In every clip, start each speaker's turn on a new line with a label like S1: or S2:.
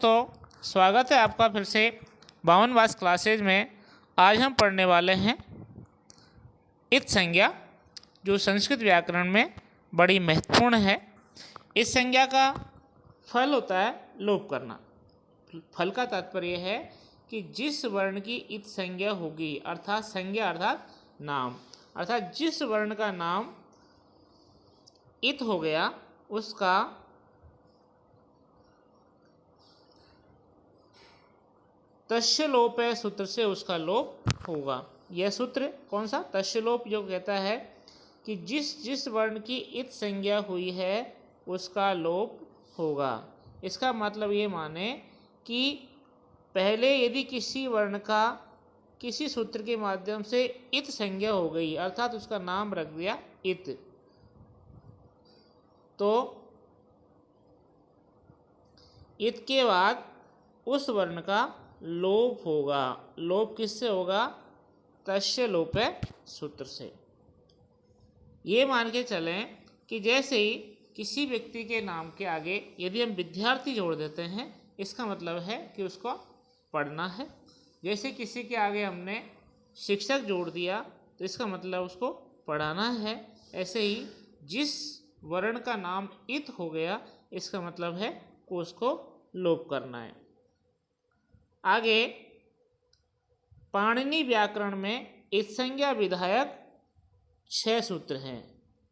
S1: दोस्तों, स्वागत है आपका फिर से 52 क्लासेज में। आज हम पढ़ने वाले हैं इत संज्ञा, जो संस्कृत व्याकरण में बड़ी महत्वपूर्ण है। इस संज्ञा का फल होता है लोप करना। फल का तात्पर्य है कि जिस वर्ण की इत संज्ञा होगी, अर्थात संज्ञा अर्थात नाम, अर्थात जिस वर्ण का नाम इत हो गया उसका तस्य लोप है सूत्र से उसका लोप होगा। यह सूत्र कौन सा? तस्य लोप, जो कहता है कि जिस जिस वर्ण की इत संज्ञा हुई है उसका लोप होगा। इसका मतलब ये माने कि पहले यदि किसी वर्ण का किसी सूत्र के माध्यम से इत संज्ञा हो गई, अर्थात उसका नाम रख दिया इत, तो इत के बाद उस वर्ण का लोप होगा। लोप किससे होगा? तस्य लोप है सूत्र से। ये मान के चलें कि जैसे ही किसी व्यक्ति के नाम के आगे यदि हम विद्यार्थी जोड़ देते हैं, इसका मतलब है कि उसको पढ़ना है। जैसे किसी के आगे हमने शिक्षक जोड़ दिया तो इसका मतलब उसको पढ़ाना है। ऐसे ही जिस वर्ण का नाम इत हो गया, इसका मतलब है कि उसको लोप करना है। आगे पाणिनि व्याकरण में इत संज्ञा विधायक 6 सूत्र हैं।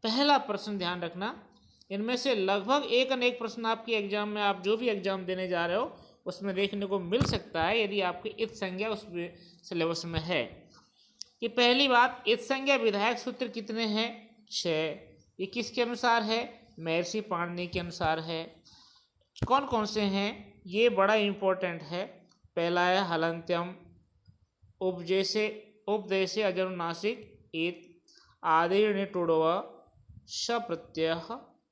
S1: पहला प्रश्न ध्यान रखना, इनमें से लगभग एक अनेक प्रश्न आपके एग्जाम में, आप जो भी एग्जाम देने जा रहे हो उसमें देखने को मिल सकता है, यदि आपकी इत संज्ञा उस सिलेबस में है। कि पहली बात, इत संज्ञा विधायक सूत्र कितने हैं? 6। ये किसके अनुसार है? महर्षि पाणिनि के अनुसार है। कौन कौन से हैं? ये बड़ा इम्पोर्टेंट है। पहला है हलंत्यम, उपदेशे अजनुनासिक इत, आदिर्नि टुडव, स प्रत्यय,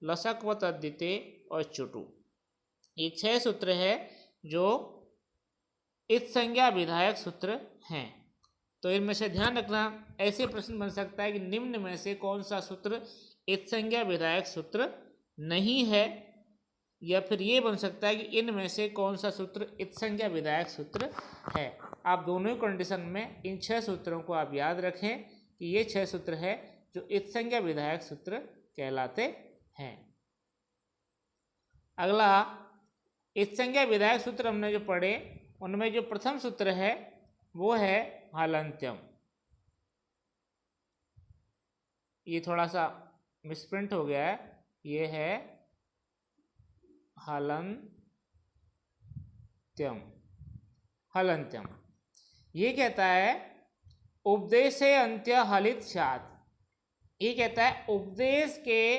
S1: लसक्व तद्धिते और चुटु। ये 6 सूत्र है जो इत संज्ञा विधायक सूत्र हैं। तो इनमें से ध्यान रखना, ऐसे प्रश्न बन सकता है कि निम्न में से कौन सा सूत्र इत संज्ञा विधायक सूत्र नहीं है, या फिर ये बन सकता है कि इनमें से कौन सा सूत्र इत संज्ञा विधायक सूत्र है। आप दोनों ही कंडीशन में इन 6 सूत्रों को आप याद रखें कि ये 6 सूत्र है जो इत संज्ञा विधायक सूत्र कहलाते हैं। अगला, इत संज्ञा विधायक सूत्र हमने जो पढ़े उनमें जो प्रथम सूत्र है वो है हलंत्यम। ये थोड़ा सा मिसप्रिंट हो गया है, ये है हलंत्यम। ये कहता है उपदेशे अंत्य हलित स्यात्। ये कहता है उपदेश के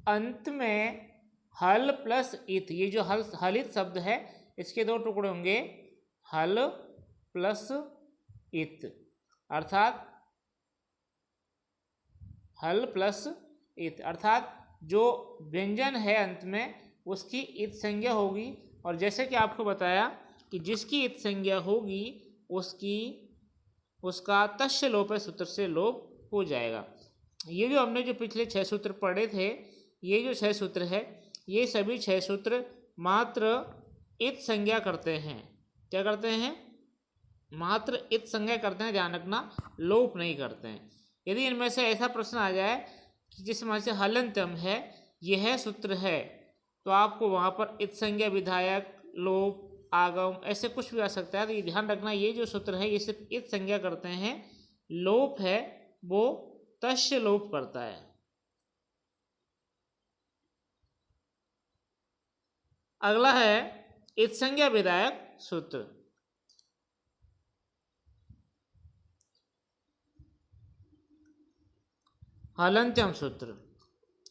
S1: अंत में हल प्लस इत, ये जो हलित शब्द है इसके 2 टुकड़े होंगे, हल प्लस इत, अर्थात हल प्लस इत, अर्थात जो व्यंजन है अंत में उसकी इत संज्ञा होगी। और जैसे कि आपको बताया कि जिसकी इत संज्ञा होगी उसका तस्य लोप है सूत्र से लोप हो जाएगा। ये जो हमने जो पिछले 6 सूत्र पढ़े थे, ये जो 6 सूत्र है, ये सभी 6 सूत्र मात्र इत संज्ञा करते हैं। क्या करते हैं? मात्र इत संज्ञा करते हैं, ध्यान रखना, लोप नहीं करते हैं। यदि इनमें से ऐसा प्रश्न आ जाए कि जिसमें से हलंत्यम है, यह सूत्र है, तो आपको वहाँ पर इत संज्ञा विधायक, लोप, आगम ऐसे कुछ भी आ सकता है। तो ये ध्यान रखना, ये जो सूत्र है ये सिर्फ इत संज्ञा करते हैं, लोप है वो तस्य लोप करता है। अगला है इत संज्ञा विधायक सूत्र। हलंत्यम सूत्र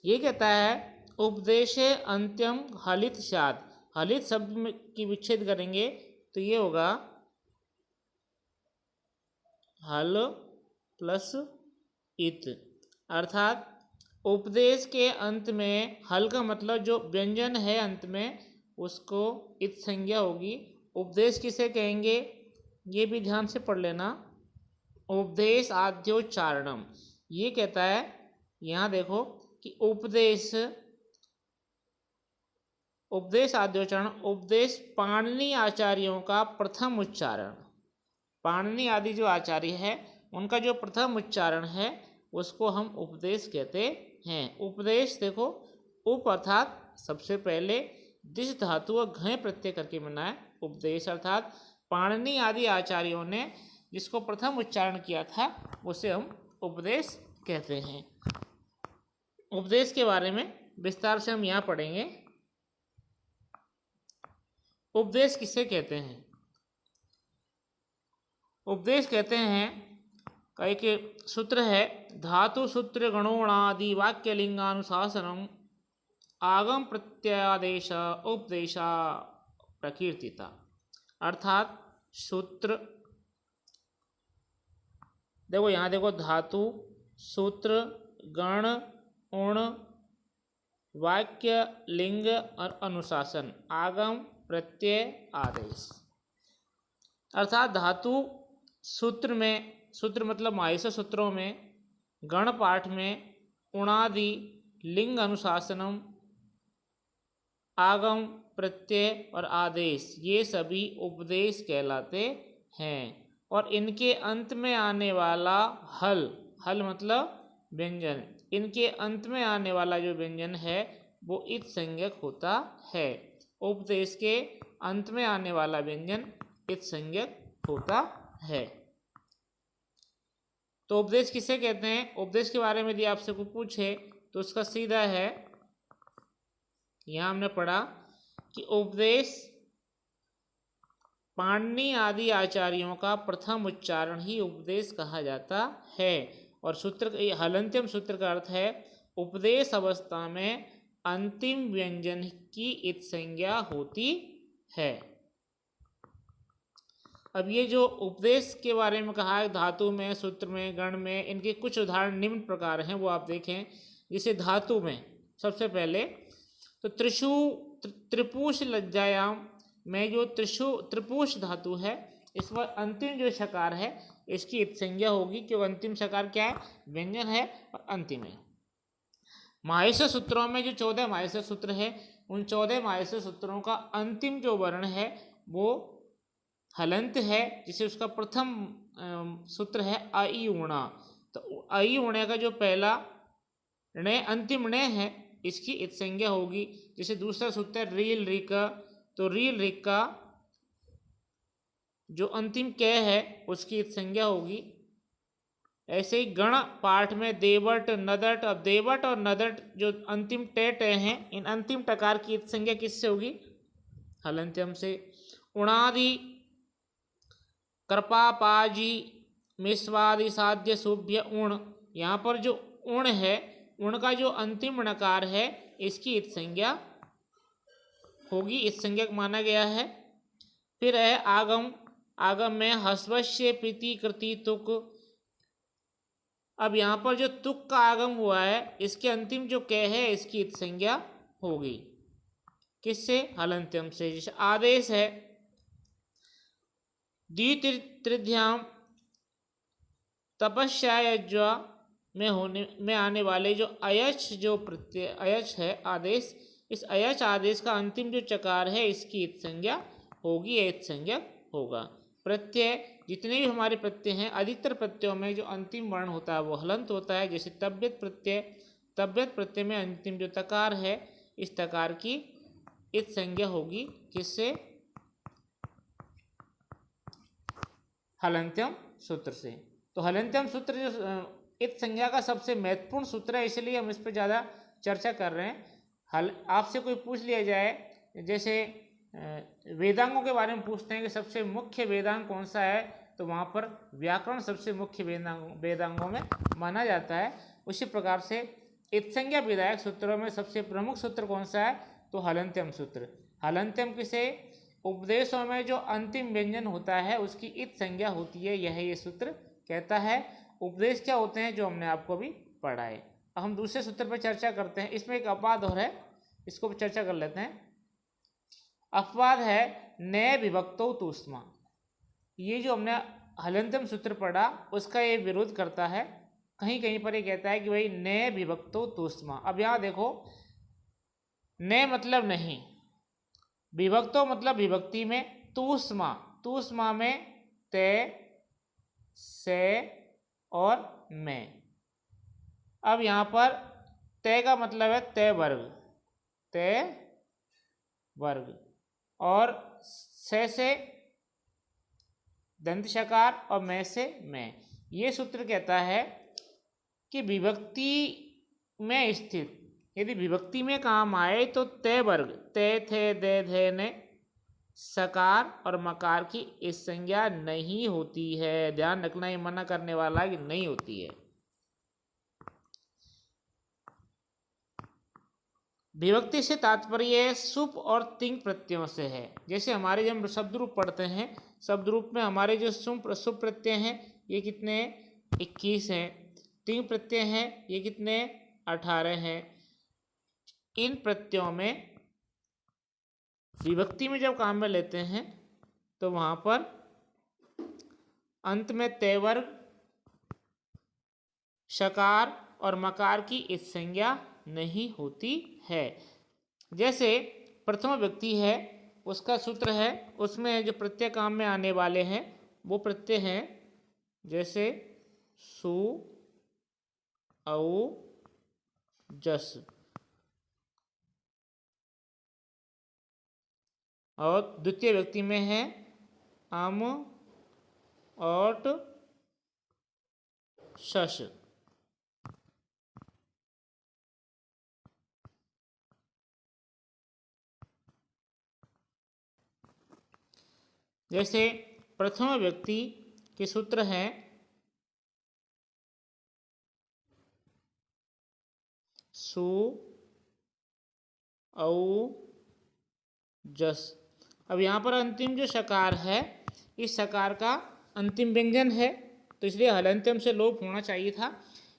S1: ये कहता है उपदेशे अंत्यम हलित स्यात्। हलित शब्द में की विच्छेद करेंगे तो ये होगा हल प्लस इत, अर्थात उपदेश के अंत में हल का मतलब जो व्यंजन है अंत में उसको इत संज्ञा होगी। उपदेश किसे कहेंगे ये भी ध्यान से पढ़ लेना। उपदेश आद्योच्चारणम, ये कहता है, यहाँ देखो कि उपदेश आद्योच्चारण, उपदेश पाणिनि आचार्यों का प्रथम उच्चारण। पाणिनि आदि जो आचार्य है उनका जो प्रथम उच्चारण है उसको हम उपदेश कहते हैं। उपदेश देखो, उप अर्थात सबसे पहले, दिश धातु और घय प्रत्यय करके बना है उपदेश, अर्थात पाणिनि आदि आचार्यों ने जिसको प्रथम उच्चारण किया था उसे हम उपदेश कहते हैं। उपदेश के बारे में विस्तार से हम यहाँ पढ़ेंगे। उपदेश किसे कहते हैं? उपदेश कहते हैं का एक सूत्र है, धातु सूत्र गणोणादि वाक्य लिंगानुशासनम आगम प्रत्यादेश उपदेशा प्रकीर्तिता। अर्थात सूत्र, देखो यहाँ देखो, धातु सूत्र गण उण वाक्य लिंग और अनुशासन आगम प्रत्यय आदेश। अर्थात धातु सूत्र में, सूत्र मतलब माहेश्वर सूत्रों में, गण पाठ में, उणादि लिंग अनुशासनम आगम प्रत्यय और आदेश, ये सभी उपदेश कहलाते हैं। और इनके अंत में आने वाला हल, हल मतलब व्यंजन, इनके अंत में आने वाला जो व्यंजन है वो इत संज्ञक होता है। उपदेश के अंत में आने वाला व्यंजन इत संज्ञक होता है। तो उपदेश किसे कहते हैं? उपदेश के बारे में यदि आपसे कोई पूछे तो उसका सीधा है, यहाँ हमने पढ़ा कि उपदेश पाणिनि आदि आचार्यों का प्रथम उच्चारण ही उपदेश कहा जाता है। और सूत्र, हलंत्यम सूत्र का अर्थ है उपदेश अवस्था में अंतिम व्यंजन की इत संज्ञा होती है। अब ये जो उपदेश के बारे में कहा है, धातु में, सूत्र में, गण में, इनके कुछ उदाहरण निम्न प्रकार हैं, वो आप देखें। जैसे धातु में सबसे पहले तो त्रिपुष लज्जायाम में जो त्रिपुष धातु है, इस पर अंतिम जो शकार है इसकी इत संज्ञा होगी, क्योंकि अंतिम शकार क्या है? व्यंजन है और अंतिम है। माहेश्वर सूत्रों में जो 14 माहेश्वर सूत्र है, उन 14 माहेश्वर सूत्रों का अंतिम जो वर्ण है वो हलंत है, जिसे उसका प्रथम सूत्र है आई ऊणा। तो आई ऊणे का जो पहला णे, अंतिम णे है, इसकी इत संज्ञा होगी। जैसे दूसरा सूत्र है रील रिका, तो रील रिका जो अंतिम क है उसकी इत संज्ञा होगी। ऐसे ही गण पाठ में देवट नदट, अब देवट और नदट जो अंतिम टे हैं, इन अंतिम टकार की इत संज्ञा किससे होगी? हलंत्यम से। उणादि कृपा पाजी मिस्वादि साध्य शुभ्य उण, यहाँ पर जो उण है, उण का जो अंतिम णकार है इसकी इत संज्ञा होगी, इत संज्ञक माना गया है। फिर है आगम, आगम में हस्वस्य प्रीति कृति तुक। अब यहाँ पर जो तुक का आगम हुआ है, इसके अंतिम जो क है इसकी इत संज्ञा होगी, किससे? हलंत्यम से। जैसे आदेश है द्वितीयाम तपस्यायज्वा में आने वाले जो अयच, जो प्रत्यय अयच है आदेश, इस अयच आदेश का अंतिम जो चकार है इसकी इत संज्ञा होगी, इत संज्ञक होगा। प्रत्यय, जितने भी हमारे प्रत्यय हैं, अधिकतर प्रत्ययों में जो अंतिम वर्ण होता है वो हलंत होता है। जैसे तब्यत प्रत्यय, तब्यत प्रत्यय में अंतिम जो तकार है, इस तकार की इत संज्ञा होगी, किससे? हलंत्यम सूत्र से। तो हलंत्यम सूत्र जो इत संज्ञा का सबसे महत्वपूर्ण सूत्र है, इसलिए हम इस पर ज़्यादा चर्चा कर रहे हैं। आपसे कोई पूछ लिया जाए, जैसे वेदांगों के बारे में पूछते हैं कि सबसे मुख्य वेदांग कौन सा है, तो वहाँ पर व्याकरण सबसे मुख्य वेदांगों में माना जाता है। उसी प्रकार से इत संज्ञा विधायक सूत्रों में सबसे प्रमुख सूत्र कौन सा है, तो हलंत्यम सूत्र। हलंत्यम किसे? उपदेशों में जो अंतिम व्यंजन होता है उसकी इत संज्ञा होती है, यह ये सूत्र कहता है। उपदेश क्या होते हैं, जो हमने आपको अभी पढ़ा है। अब हम दूसरे सूत्र पर चर्चा करते हैं। इसमें एक अपवाद और है, इसको भी चर्चा कर लेते हैं। अपवाद है नए विभक्तो तूष्मा। ये जो हमने हलंत्यम सूत्र पढ़ा उसका ये विरोध करता है। कहीं कहीं पर ये कहता है कि भाई नए विभक्तो तूष्मा। अब यहाँ देखो, नए मतलब नहीं, विभक्तो मतलब विभक्ति में, तूष्मा, तूष्मा में ते, से और मैं। अब यहाँ पर ते का मतलब है ते वर्ग, ते वर्ग, और से दंत शकार और मैं से मैं। ये सूत्र कहता है कि विभक्ति में स्थित यदि विभक्ति में काम आए तो ते वर्ग, ते थे दे थे ने, सकार और मकार की इस संज्ञा नहीं होती है। ध्यान रखना, ये मना करने वाला कि नहीं होती है। विभक्ति से तात्पर्य सुप और तिंग प्रत्ययों से है। जैसे हमारे जब शब्द रूप पढ़ते हैं, शब्द रूप में हमारे जो सुप प्रत्यय हैं ये कितने 21 हैं, तिंग प्रत्यय हैं ये कितने 18 हैं। इन प्रत्ययों में विभक्ति में जब काम में लेते हैं तो वहाँ पर अंत में ते वर्ग, शकार और मकार की इस संज्ञा नहीं होती है। जैसे प्रथम व्यक्ति है उसका सूत्र है, उसमें जो प्रत्यय काम में आने वाले हैं वो प्रत्यय हैं जैसे सु, औ, जस। और द्वितीय व्यक्ति में है अम, औट, शश। जैसे प्रथम व्यक्ति के सूत्र हैं सु, औ, जस। अब यहाँ पर अंतिम जो शकार है, इस शकार का अंतिम व्यंजन है तो इसलिए हलंत्यम से लोप होना चाहिए था,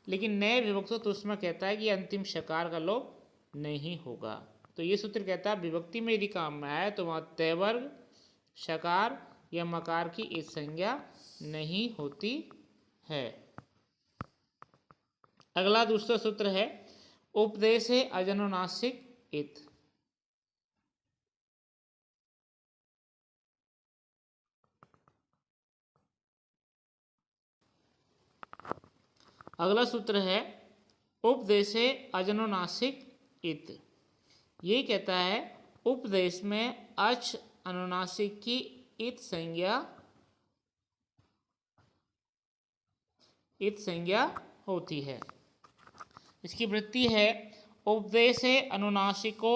S1: लेकिन नए विभक्तो तो उसमें कहता है कि अंतिम शकार का लोप नहीं होगा। तो ये सूत्र कहता है विभक्ति में यदि काम में आए तो वहाँ तय वर्ग, शकार या मकार की इस संज्ञा नहीं होती है। अगला दूसरा सूत्र है उपदेश अजनुनासिक इत। अगला सूत्र है उपदेशे अजनुनासिक इत। ये कहता है उपदेश में अच अनुनासिक की इत संज्ञा होती है। इसकी वृत्ति है उपदेशे अनुनासिको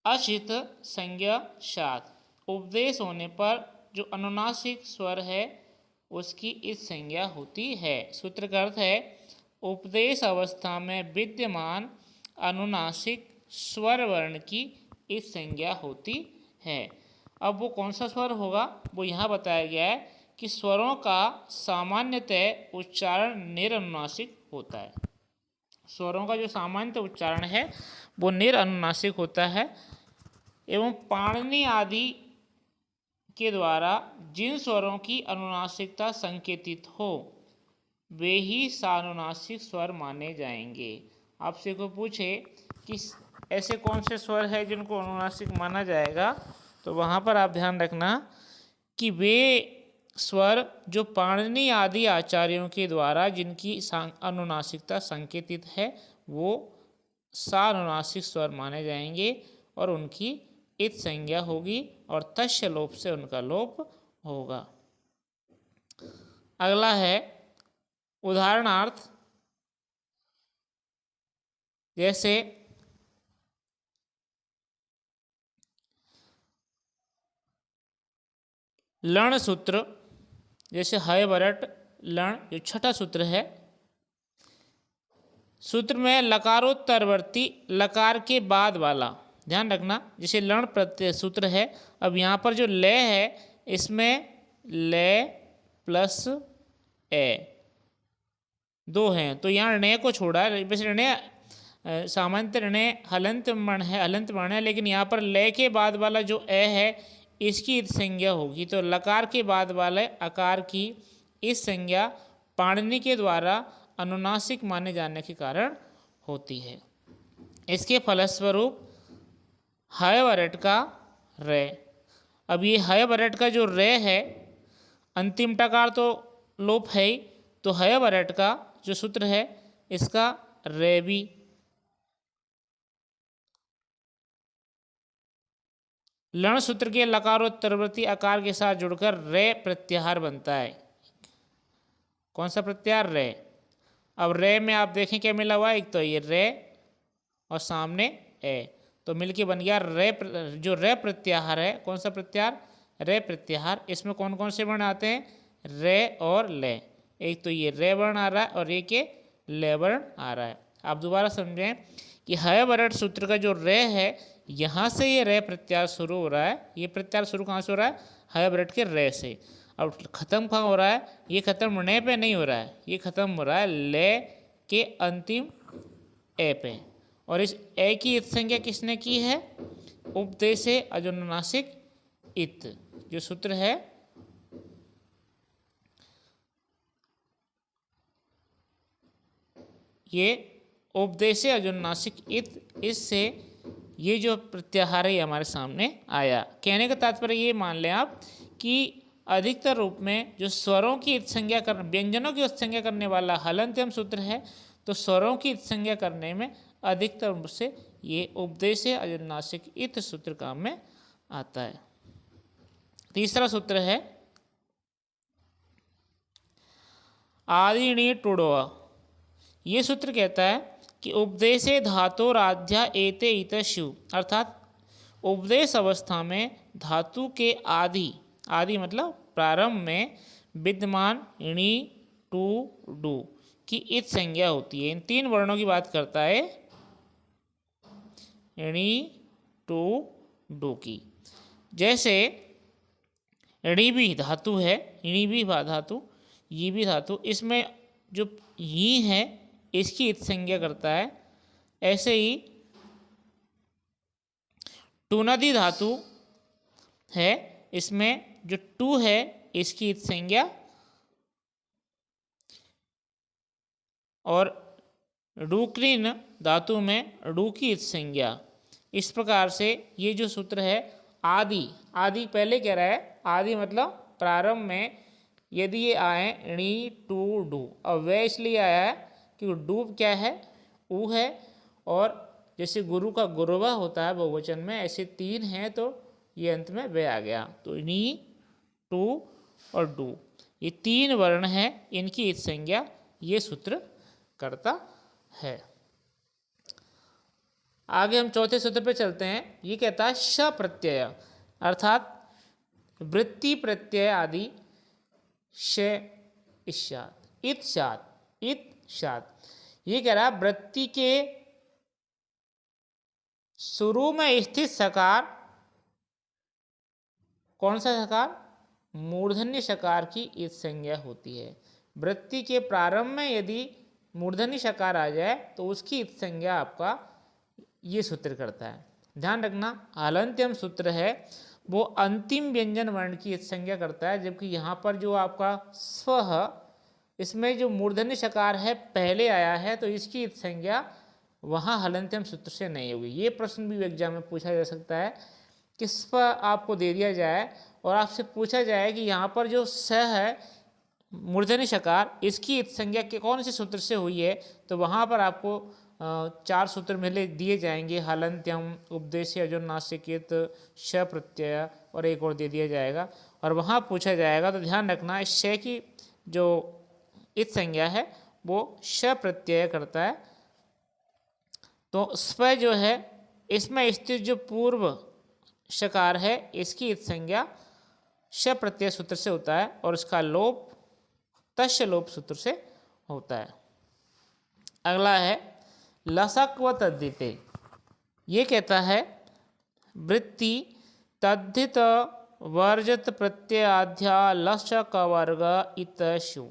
S1: अचित संज्ञा सात। उपदेश होने पर जो अनुनासिक स्वर है उसकी इस संज्ञा होती है। सूत्र का अर्थ है उपदेश अवस्था में विद्यमान अनुनासिक स्वर वर्ण की इस संज्ञा होती है। अब वो कौन सा स्वर होगा वो यहाँ बताया गया है कि स्वरों का सामान्यतः उच्चारण निरनुनासिक होता है। स्वरों का जो सामान्यतः उच्चारण है वो निरनुनासिक होता है एवं पाणिनि आदि के द्वारा जिन स्वरों की अनुनासिकता संकेतित हो वे ही सानुनासिक स्वर माने जाएंगे। आपसे कोई पूछे कि ऐसे कौन से स्वर है जिनको अनुनासिक माना जाएगा तो वहाँ पर आप ध्यान रखना कि वे स्वर जो पाणिनि आदि आचार्यों के द्वारा जिनकी अनुनासिकता संकेतित है वो सानुनासिक स्वर माने जाएंगे और उनकी इत संज्ञा होगी और तस्य लोप से उनका लोप होगा। अगला है उदाहरणार्थ। जैसे लण सूत्र, जैसे हय वरट लण जो छठा सूत्र है, सूत्र में लकारोत्तरवर्ती लकार के बाद वाला ध्यान रखना। जैसे लण प्रत्यय सूत्र है, अब यहाँ पर जो ले है इसमें ले प्लस ए दो हैं तो यहाँ ऋणय को छोड़ा है। वैसे ऋणय सामान्यतः ऋणय हलंत वर्ण है, लेकिन यहाँ पर ले के बाद वाला जो ए है इसकी इत संज्ञा होगी। तो लकार के बाद वाले अकार की इस संज्ञा पाणिनि के द्वारा अनुनासिक माने जाने के कारण होती है। इसके फलस्वरूप हय वरट का रे। अब ये हय बरट का जो रे है, अंतिम टकार तो लोप है ही, तो हय बरट का जो सूत्र है इसका रे भी। लण सूत्र के लकारोत्तरवर्ती आकार के साथ जुड़कर रे प्रत्याहार बनता है। कौन सा प्रत्याहार? रे। अब रे में आप देखें क्या मिला हुआ है, एक तो ये रे और सामने ए, तो मिलके बन गया रे। जो रे प्रत्याहार है, कौन सा प्रत्याहार? रे प्रत्याहार। इसमें कौन कौन से वर्ण आते हैं? रे और ले। एक तो ये रे वर्ण आ रहा है और एक ये ले वर्ण आ रहा है। आप दोबारा समझें कि हय बरट सूत्र का जो रे है, यहाँ से ये रे प्रत्याहार शुरू हो रहा है। ये प्रत्याहार शुरू कहाँ से हो रहा है? हय बरट के रे से। अब खत्म कहाँ हो रहा है? ये खत्म होने पे नहीं हो रहा है, ये खत्म हो रहा है ले के अंतिम ए पे। और इस ए की इत संज्ञा किसने की है? उपदेशे अजोनुनासिक इत। जो सूत्र है ये उपदेशे अजोनुनासिक इत, इससे ये जो प्रत्याहार है हमारे सामने आया। कहने का तात्पर्य ये मान लें आप कि अधिकतर रूप में जो स्वरों की इत संज्ञा कर, व्यंजनों की इत संज्ञा करने वाला हलंत्यम सूत्र है, तो स्वरों की इत संज्ञा करने में अधिकतर रूप से ये उपदेशे अजोनुनासिक इत सूत्र काम में आता है। तीसरा सूत्र है आदिणी टुड़वा। ये सूत्र कहता है कि उपदेशे धातोराध्या एते इतशु, अर्थात उपदेश अवस्था में धातु के आदि, आदि मतलब प्रारंभ में विद्यमान णी टू डू की इत संज्ञा होती है। इन तीन वर्णों की बात करता है, णी टू डू की। जैसे णी भी धातु है, णी भी धातु, ये भी धातु, इसमें जो ये है इसकी इत संज्ञा करता है। ऐसे ही टूनदी धातु है, इसमें जो टू है इसकी इत संज्ञा, और डूक्रीन धातु में डू की इत संज्ञा। इस प्रकार से ये जो सूत्र है आदि, आदि पहले कह रहा है, आदि मतलब प्रारंभ में यदि ये आए णी टू डू, और वह इसलिए आया है क्योंकि डू क्या है? ऊ है, और जैसे गुरु का गुरुवा होता है बहुवचन में, ऐसे तीन हैं तो ये अंत में वे आ गया। तो नी टू और डू ये तीन वर्ण हैं, इनकी इत संज्ञा ये सूत्र करता है। आगे हम चौथे सूत्र पे चलते हैं। ये कहता है श प्रत्यय, अर्थात वृत्ति प्रत्यय आदि श इशात इत शात इत शात। ये कह रहा है वृत्ति के शुरू में स्थित सकार, कौन सा सकार? मूर्धन्य सकार की इत संज्ञा होती है। वृत्ति के प्रारंभ में यदि मूर्धन्य सकार आ जाए तो उसकी इत संज्ञा आपका ये सूत्र करता है। ध्यान रखना, हलंत्यम सूत्र है वो अंतिम व्यंजन वर्ण की इत संज्ञा करता है, जबकि यहाँ पर जो आपका स्व, इसमें जो मूर्धन्य सकार है पहले आया है, तो इसकी इत संज्ञा वहाँ हलंत्यम सूत्र से नहीं होगी। ये प्रश्न भी एग्जाम में पूछा जा सकता है कि स्व आपको दे दिया जाए और आपसे पूछा जाए कि यहाँ पर जो स है मूर्धन्य सकार, इसकी इत संज्ञा के कौन से सूत्र से हुई है, तो वहाँ पर आपको चार सूत्र मिले दिए जाएंगे, हलंत्यम, उपदेश्य, अजोनुनासिक, श प्रत्यय, और एक और दे दिया जाएगा और वहाँ पूछा जाएगा। तो ध्यान रखना, इस श की जो इत संज्ञा है वो श प्रत्यय करता है। तो स्व जो है इसमें स्थित जो पूर्व शकार है इसकी इत संज्ञा श प्रत्यय सूत्र से होता है और इसका लोप तस्य लोप सूत्र से होता है। अगला है लसक व तद्धिते। ये कहता है वृत्ति तद्धित वर्जत प्रत्ययाध्या लसक वर्ग इतशु।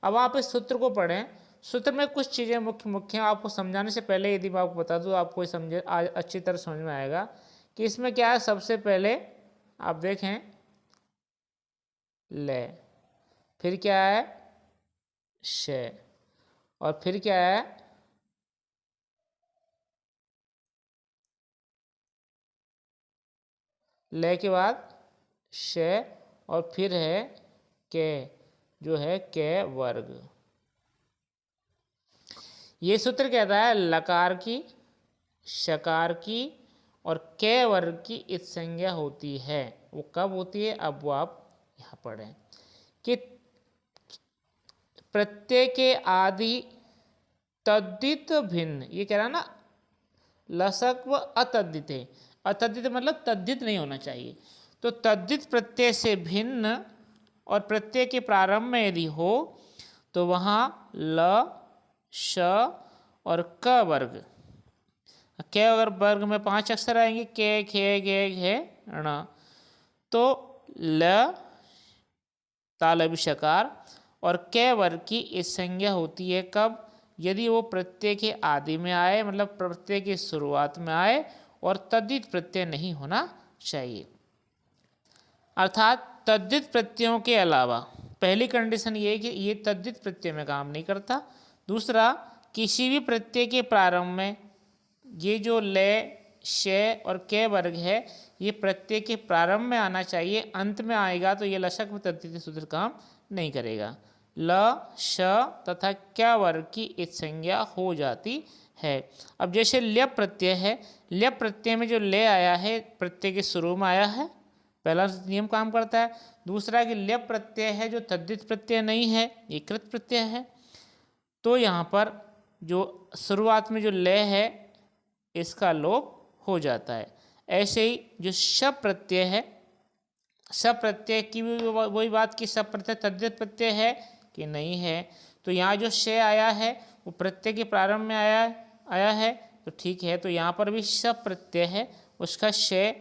S1: अब आप इस सूत्र को पढ़ें। सूत्र में कुछ चीज़ें मुख्य मुख्य आपको समझाने से पहले यदि मैं आपको बता दूँ, आपको समझे आज अच्छी तरह समझ में आएगा कि इसमें क्या है। सबसे पहले आप देखें ले, फिर क्या है श, और फिर क्या है ले के बाद श और फिर है के, जो है के वर्ग। ये सूत्र कहता है लकार की, शकार की और के वर्ग की इस संज्ञा होती है। वो कब होती है, अब वो आप यहाँ पढ़ें कि प्रत्यय के आदि तद्धित भिन्न, ये कह रहा ना लसक व अतद्धित है। अतद्धित मतलब तद्धित नहीं होना चाहिए। तो तद्धित प्रत्यय से भिन्न और प्रत्यय के प्रारंभ में यदि हो तो वहाँ ल, श और क वर्ग, के अगर वर्ग में 5 अक्षर आएंगे के, खे, गे, घे, ण, तो ल तालव्य शकार और के वर्ग की इस संज्ञा होती है कब, यदि वो प्रत्यय के आदि में आए, मतलब प्रत्यय की शुरुआत में आए और तद्धित प्रत्यय नहीं होना चाहिए। अर्थात तद्धित प्रत्ययों के अलावा पहली कंडीशन ये है कि ये तद्धित प्रत्यय में काम नहीं करता। दूसरा, किसी भी प्रत्यय के प्रारंभ में ये जो ले, श और के वर्ग है ये प्रत्यय के प्रारंभ में आना चाहिए, अंत में आएगा तो ये लसक व तद्धित सूत्र काम नहीं करेगा। ल, श तथा क्या वर्ग की इस संज्ञा हो जाती है। अब जैसे ल्यप प्रत्यय है, ल्यप प्रत्यय में जो ले आया है प्रत्यय के शुरू में आया है, पहला नियम काम करता है। दूसरा कि ल्यप प्रत्यय है जो तद्धित प्रत्यय नहीं है, ये कृत प्रत्यय है, तो यहाँ पर जो शुरुआत में जो ले है इसका लोप हो जाता है। ऐसे ही जो शप प्रत्यय है, शप प्रत्यय की भी वही बात कि शप प्रत्यय तद्धित प्रत्यय है कि नहीं है, तो यहाँ जो श आया है वो प्रत्यय के प्रारंभ में आया है तो ठीक है, तो यहाँ पर भी शप प्रत्यय है उसका श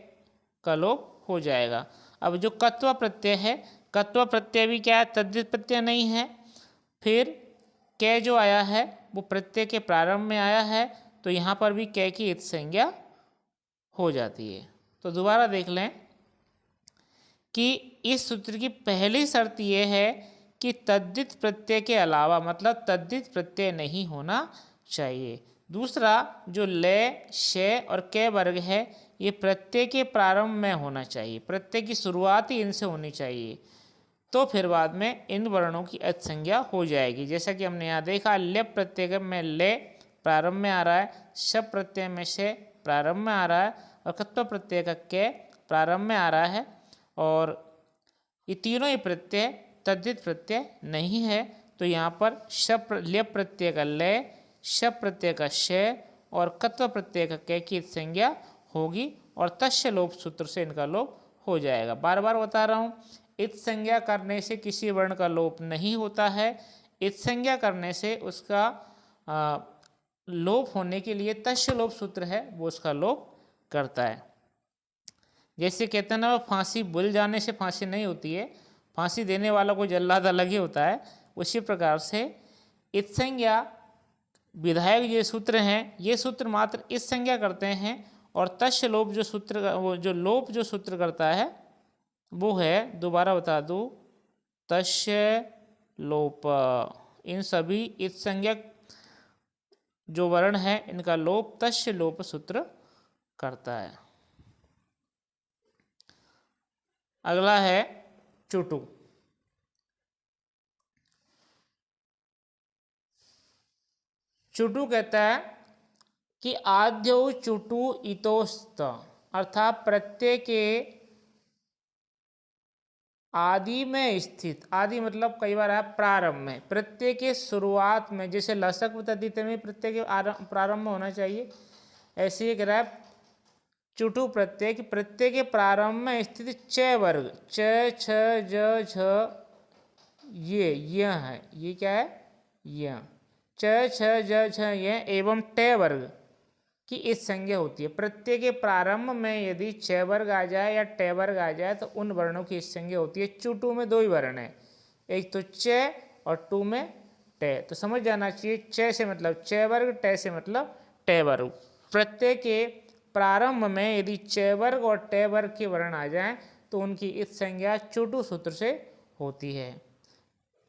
S1: का लोप हो जाएगा। अब जो कत्व प्रत्यय है, कत्व प्रत्यय भी क्या है, तद्धित प्रत्यय नहीं है। फिर के जो आया है वो प्रत्यय के प्रारंभ में आया है तो यहाँ पर भी के की इत संज्ञा हो जाती है। तो दोबारा देख लें कि इस सूत्र की पहली शर्त ये है कि तद्धित प्रत्यय के अलावा, मतलब तद्धित प्रत्यय नहीं होना चाहिए। दूसरा, जो ले, शे और के वर्ग है ये प्रत्यय के प्रारंभ में होना चाहिए, प्रत्यय की शुरुआत ही इनसे होनी चाहिए, तो फिर बाद में इन वर्णों की अच संज्ञा हो जाएगी। जैसा कि हमने यहाँ देखा, ल्यप प्रत्यय में ले प्रारंभ में आ रहा है, शप प्रत्यय में से प्रारंभ में आ रहा है और कत्व प्रत्यय का के प्रारंभ में आ रहा है, और ये तीनों ही प्रत्यय तद्धित प्रत्यय नहीं है। तो यहाँ पर शप ल्यप प्रत्यय का ले, शप प्रत्यय का श और कत्व प्रत्यय का के की संज्ञा होगी और तस्य लोप सूत्र से इनका लोप हो जाएगा। बार बार बता रहा हूँ, इत संज्ञा करने से किसी वर्ण का लोप नहीं होता है, इत संज्ञा करने से उसका लोप होने के लिए तस्य लोप सूत्र है वो उसका लोप करता है। जैसे कहते हैं ना, फांसी बुल जाने से फांसी नहीं होती है, फांसी देने वाला कोई जल्लाद अलग ही होता है। उसी प्रकार से इत संज्ञा विधायक ये सूत्र हैं, ये सूत्र मात्र इस संज्ञा करते हैं और तस्य लोप जो सूत्र, वो जो लोप जो सूत्र करता है वो है, दोबारा बता दूँ, तस्य लोप। इन सभी इत संज्ञक जो वर्ण है इनका लोप तस्य लोप सूत्र करता है। अगला है चुटु। चुटु कहता है कि आद्यौ चुटु इतोस्त, अर्थात प्रत्यय के आदि में स्थित, आदि मतलब कई बार है प्रारंभ में, प्रत्यय के शुरुआत में, जैसे लसक तद्धित में प्रत्यय के प्रारंभ में होना चाहिए, ऐसे ही कह रहा है चुटु प्रत्यय, प्रत्यय के प्रारंभ में स्थित च वर्ग, च, छ, ज, झ, ये है, ये क्या है, यह च, छ, ज, झ, ये एवं टे वर्ग की इस संज्ञा होती है। प्रत्यय के प्रारंभ में यदि च वर्ग आ जाए या टे वर्ग आ जाए तो उन वर्णों की इस संज्ञा होती है। चुटु में दो ही वर्ण है, एक तो च और टू में टे, तो समझ जाना चाहिए च से मतलब च वर्ग, टे से मतलब टे वर्ग। प्रत्यय के प्रारंभ में यदि च वर्ग और टे वर्ग के वर्ण आ जाएं तो उनकी इस संज्ञा चुटु सूत्र से होती है,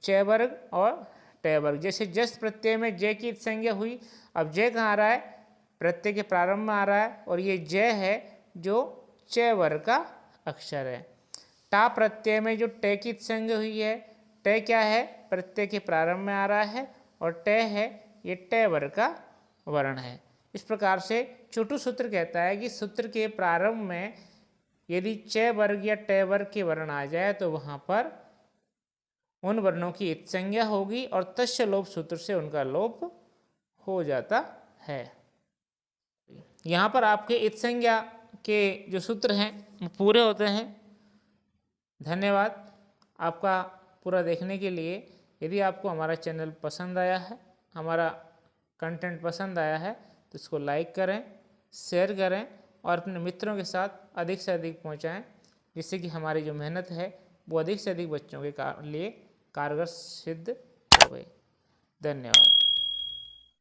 S1: च वर्ग और टे वर्ग। जैसे जस प्रत्यय में जय की संज्ञा हुई, अब जय कहाँ आ रहा है, प्रत्यय के प्रारंभ में आ रहा है और ये जय है जो च वर्ग का अक्षर है। टा प्रत्यय में जो टे की संज्ञा हुई है, टे क्या है, प्रत्यय के प्रारंभ में आ रहा है, और टे है ये टे वर्ग का वर्ण है। इस प्रकार से छोटू सूत्र कहता है कि सूत्र के प्रारंभ में यदि च वर्ग या टे वर्ग के वर्ण आ जाए तो वहाँ पर उन वर्णों की इत संज्ञा होगी और तस्य लोप सूत्र से उनका लोप हो जाता है। यहाँ पर आपके इत संज्ञा के जो सूत्र हैं वो पूरे होते हैं। धन्यवाद आपका पूरा देखने के लिए। यदि आपको हमारा चैनल पसंद आया है, हमारा कंटेंट पसंद आया है तो इसको लाइक करें, शेयर करें और अपने मित्रों के साथ अधिक से अधिक पहुंचाएं, जिससे कि हमारी जो मेहनत है वो अधिक से अधिक बच्चों के लिए कारगर सिद्ध हो गई। धन्यवाद।